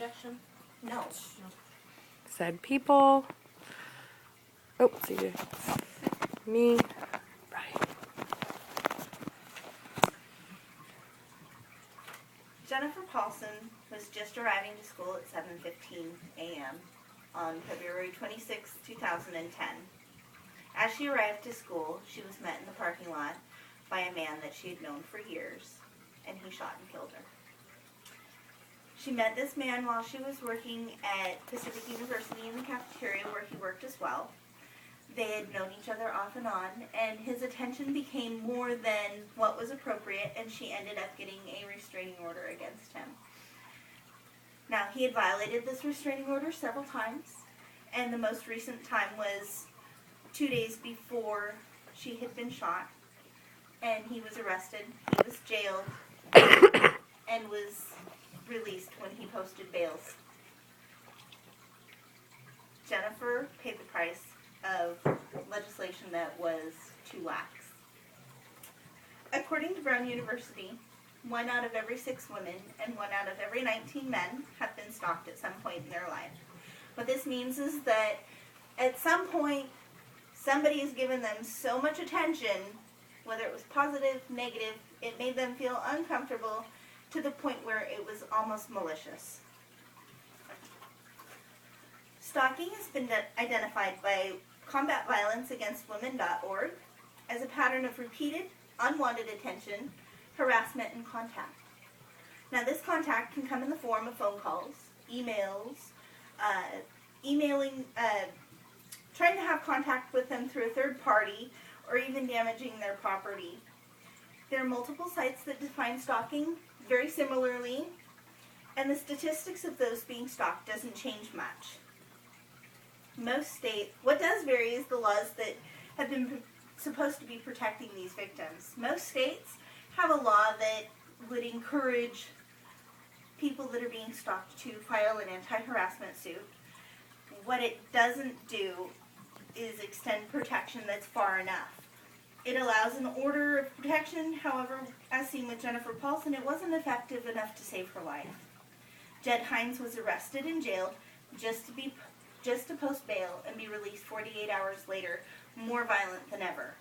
objection? No. Said people. Oh, see me. Right. Jennifer Paulson was just arriving to school at 7:15 a.m. on February 26, 2010. As she arrived to school, she was met in the parking lot by a man that she had known for years, and he shot and killed her. She met this man while she was working at Pacific University in the cafeteria where he worked as well. They had known each other off and on, and his attention became more than what was appropriate, and she ended up getting a restraining order against him. Now, he had violated this restraining order several times, and the most recent time was 2 days before she had been shot, and he was arrested, he was jailed, and was released when he posted bails. Jennifer paid the price of legislation that was too lax. According to Brown University, 1 out of every 6 women and 1 out of every 19 men have been stalked at some point in their life. What this means is that at some point, somebody has given them so much attention, whether it was positive, negative, it made them feel uncomfortable to the point where it was almost malicious. Stalking has been identified by combatviolenceagainstwomen.org as a pattern of repeated, unwanted attention, harassment, and contact. Now, this contact can come in the form of phone calls, emails, trying to have contact with them through a third party, or even damaging their property. There are multiple sites that define stalking very similarly, and the statistics of those being stalked doesn't change much. What does vary is the laws that have been supposed to be protecting these victims. Most states have a law that would encourage people that are being stalked to file an anti-harassment suit. What it doesn't do is extend protection that's far enough. It allows an order of protection, however, as seen with Jennifer Paulson, it wasn't effective enough to save her life. Jed Hines was arrested and jailed just to post bail and be released 48 hours later, more violent than ever.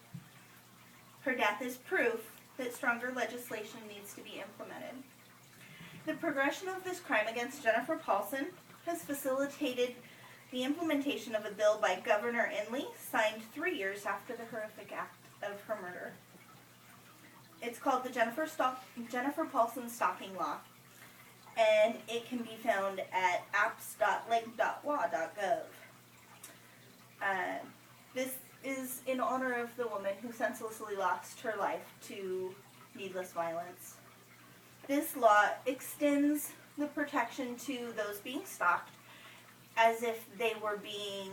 Her death is proof that stronger legislation needs to be implemented. The progression of this crime against Jennifer Paulson has facilitated the implementation of a bill by Governor Inslee, signed 3 years after the horrific act of her murder. It's called the Jennifer Paulson Stalking Law, and it can be found at apps.link.law.gov. This is in honor of the woman who senselessly lost her life to needless violence. This law extends the protection to those being stalked as if they were being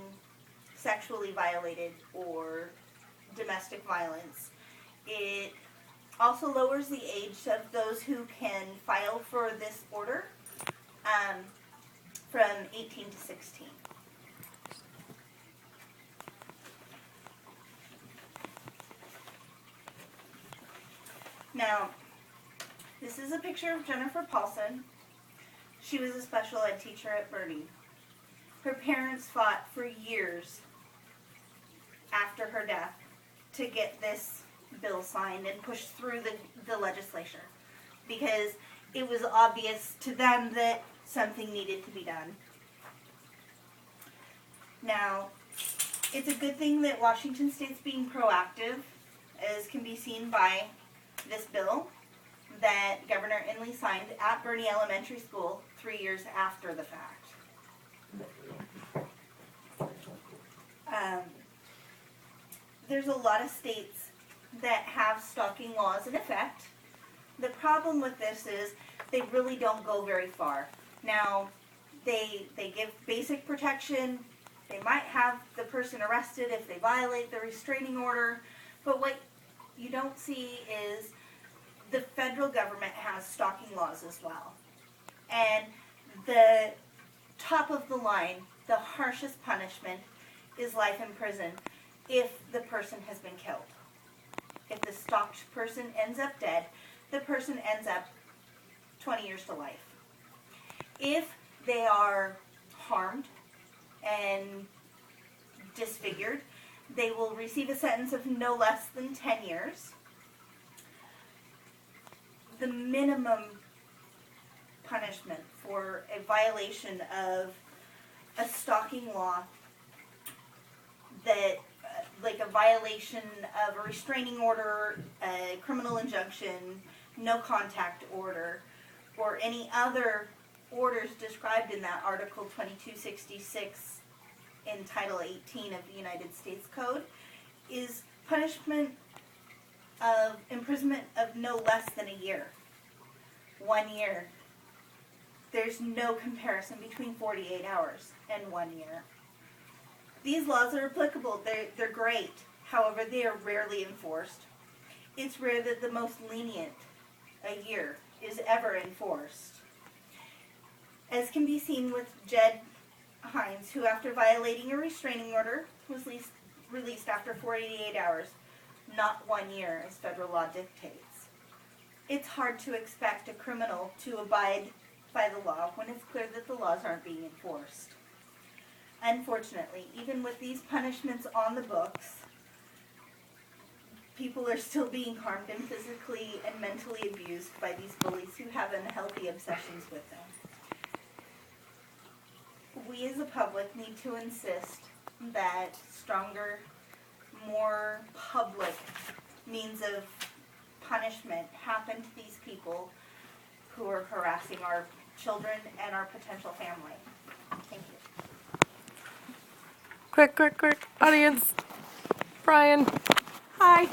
sexually violated or domestic violence. It also lowers the age of those who can file for this order from 18 to 16. Now, this is a picture of Jennifer Paulson. She was a special ed teacher at Bernie. Her parents fought for years after her death to get this bill signed and pushed through the legislature because it was obvious to them that something needed to be done. Now, it's a good thing that Washington State's being proactive, as can be seen by this bill that Governor Inslee signed at Bernie Elementary School 3 years after the fact. There's a lot of states that have stalking laws in effect. The problem with this is they really don't go very far. Now, they give basic protection. They might have the person arrested if they violate the restraining order. But what you don't see is the federal government has stalking laws as well. And the top of the line, the harshest punishment, is life in prison if the person has been killed. If the stalked person ends up dead, the person ends up 20 years to life. If they are harmed and disfigured, they will receive a sentence of no less than 10 years. The minimum punishment for a violation of a stalking law, that like a violation of a restraining order, a criminal injunction, no contact order, or any other orders described in that Article 2266 in Title 18 of the United States Code, is punishment of imprisonment of no less than a year. 1 year. There's no comparison between 48 hours and 1 year. These laws are applicable. They're great. However, they are rarely enforced. It's rare that the most lenient, a year, is ever enforced. As can be seen with Jed Hines, who after violating a restraining order was released after 48 hours, not 1 year as federal law dictates. It's hard to expect a criminal to abide by the law when it's clear that the laws aren't being enforced. Unfortunately, even with these punishments on the books, people are still being harmed and physically and mentally abused by these bullies who have unhealthy obsessions with them. We as a public need to insist that stronger, more public means of punishment happen to these people who are harassing our children and our potential family. Thank you. Quick, audience. Brian. Hi.